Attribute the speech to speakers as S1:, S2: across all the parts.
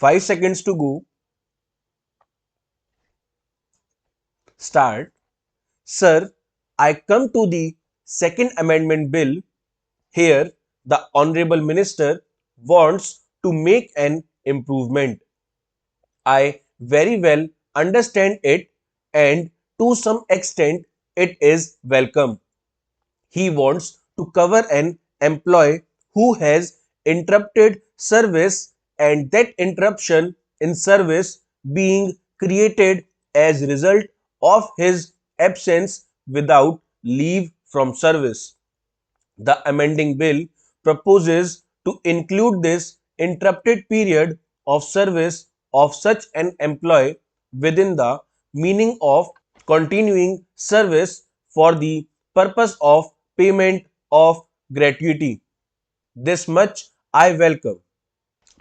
S1: 5 seconds to go. Start. Sir, I come to the second amendment bill. Here, the Honorable Minister wants to make an improvement. I very well understand it, and to some extent it is welcome. He wants to cover an employee who has interrupted service and that interruption in service being created as a result of his absence without leave from service. The amending bill proposes to include this interrupted period of service of such an employee within the meaning of continuing service for the purpose of payment of gratuity. This much I welcome.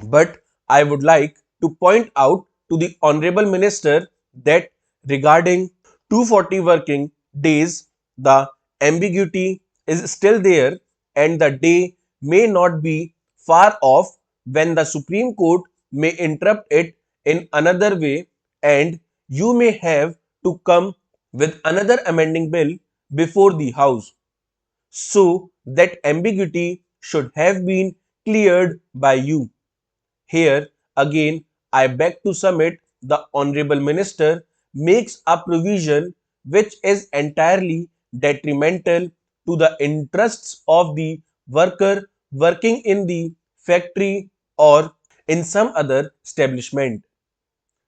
S1: But I would like to point out to the Honorable Minister that regarding 240 working days, the ambiguity is still there and the day may not be far off when the Supreme Court may interrupt it in another way and you may have to come with another amending bill before the House. So that ambiguity should have been cleared by you. Here again, I beg to submit the Honorable Minister makes a provision which is entirely detrimental to the interests of the worker working in the factory or in some other establishment.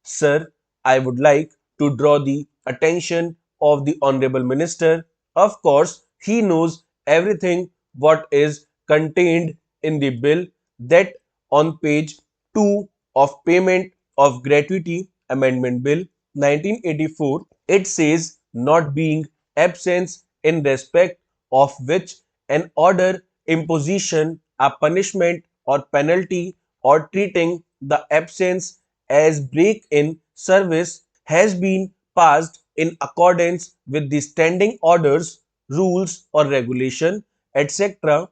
S1: Sir, I would like to draw the attention of the Honorable Minister. Of course, he knows everything what is contained in the bill that on page 2 of Payment of Gratuity Amendment Bill 1984, it says not being absence in respect of which an order imposition a punishment or penalty or treating the absence as break in service has been passed in accordance with the standing orders, rules or regulation, etc.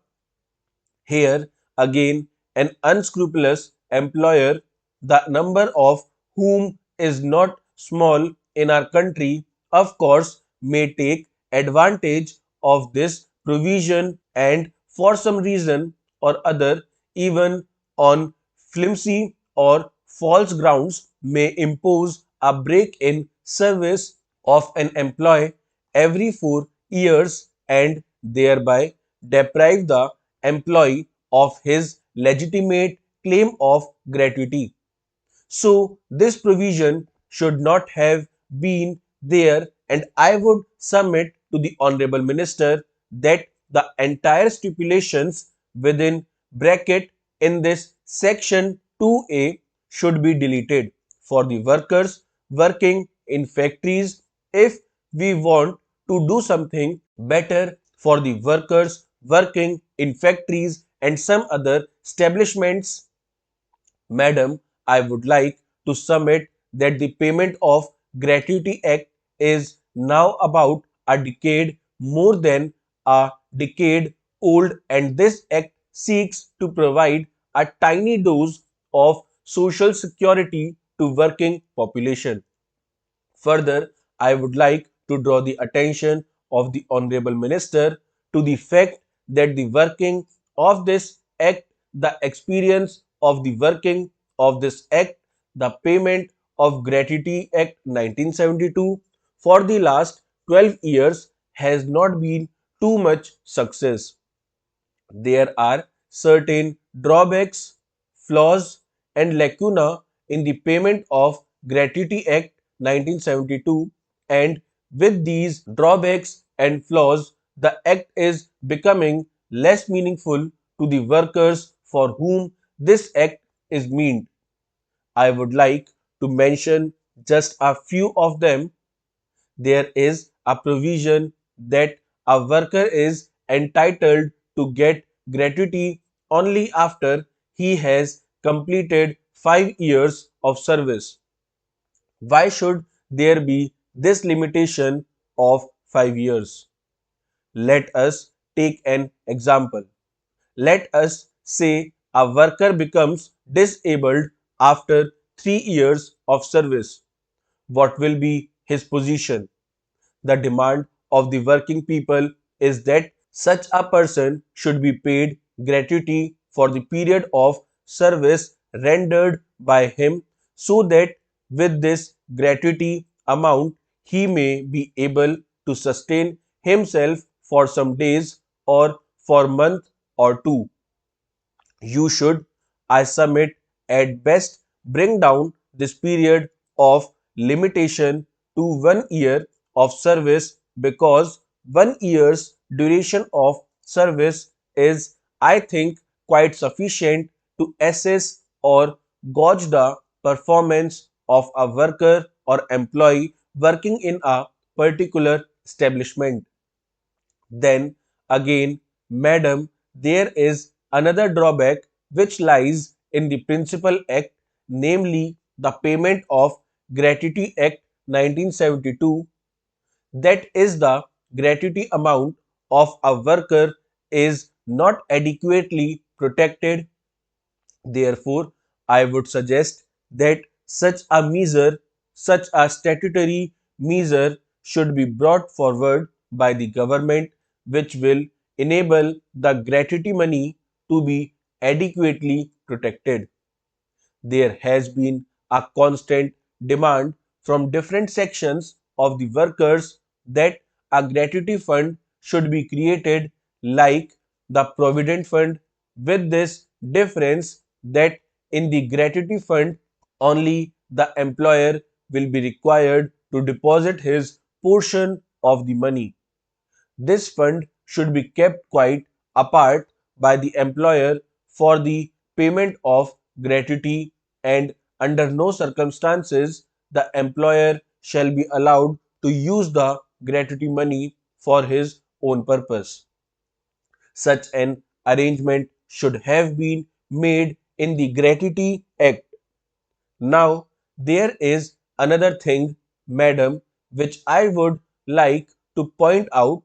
S1: Here again, an unscrupulous employer, the number of whom is not small in our country, of course, may take advantage of this provision and for some reason or other, even on flimsy or false grounds, may impose a break in service of an employee every 4 years and thereby deprive the employee of his legitimate claim of gratuity. So, this provision should not have been there, and I would submit to the Honorable Minister that the entire stipulations within bracket in this section 2A should be deleted for the workers working in factories if we want to do something better for the workers working in factories and some other establishments. Madam, I would like to submit that the Payment of Gratuity Act is now about a decade, more than a decade old, and this act seeks to provide a tiny dose of social security to working population. Further, I would like to draw the attention of the Honorable Minister to the fact that the working of this Act, the experience of the working of this Act, the Payment of Gratuity Act 1972 for the last 12 years has not been too much success. There are certain drawbacks, flaws, and lacuna in the Payment of Gratuity Act 1972, and with these drawbacks and flaws, the Act is becoming less meaningful to the workers for whom this Act is meant. I would like to mention just a few of them. There is a provision that a worker is entitled to get gratuity only after he has completed 5 years of service. Why should there be this limitation of 5 years? Let us take an example. Let us say a worker becomes disabled after 3 years of service. What will be his position? The demand of the working people is that such a person should be paid gratuity for the period of service rendered by him, so that with this gratuity amount he may be able to sustain himself for some days or for month or two. You should, I submit, at best bring down this period of limitation to 1 year of service, because 1 year's duration of service is, I think, quite sufficient to assess or gauge the performance of a worker or employee working in a particular establishment. Then again, madam, there is another drawback which lies in the Principal Act, namely the Payment of Gratuity Act 1972. That is, the gratuity amount of a worker is not adequately protected. Therefore, I would suggest that such a statutory measure should be brought forward by the government, which will enable the gratuity money to be adequately protected. There has been a constant demand from different sections of the workers that a gratuity fund should be created like the Provident Fund, with this difference that in the gratuity fund only the employer will be required to deposit his portion of the money. This fund should be kept quite apart by the employer for the payment of gratuity, and under no circumstances the employer shall be allowed to use the gratuity money for his own purpose. Such an arrangement should have been made in the Gratuity Act. Now, there is another thing, madam, which I would like to point out.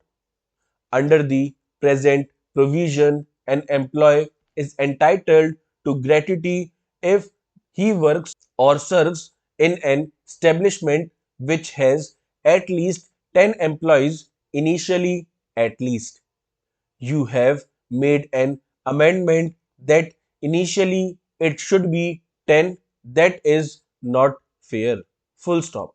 S1: Under the present provision, an employee is entitled to gratuity if he works or serves in an establishment which has at least 10 employees initially, at least. You have made an amendment that initially it should be 10. That is not fair. Full stop.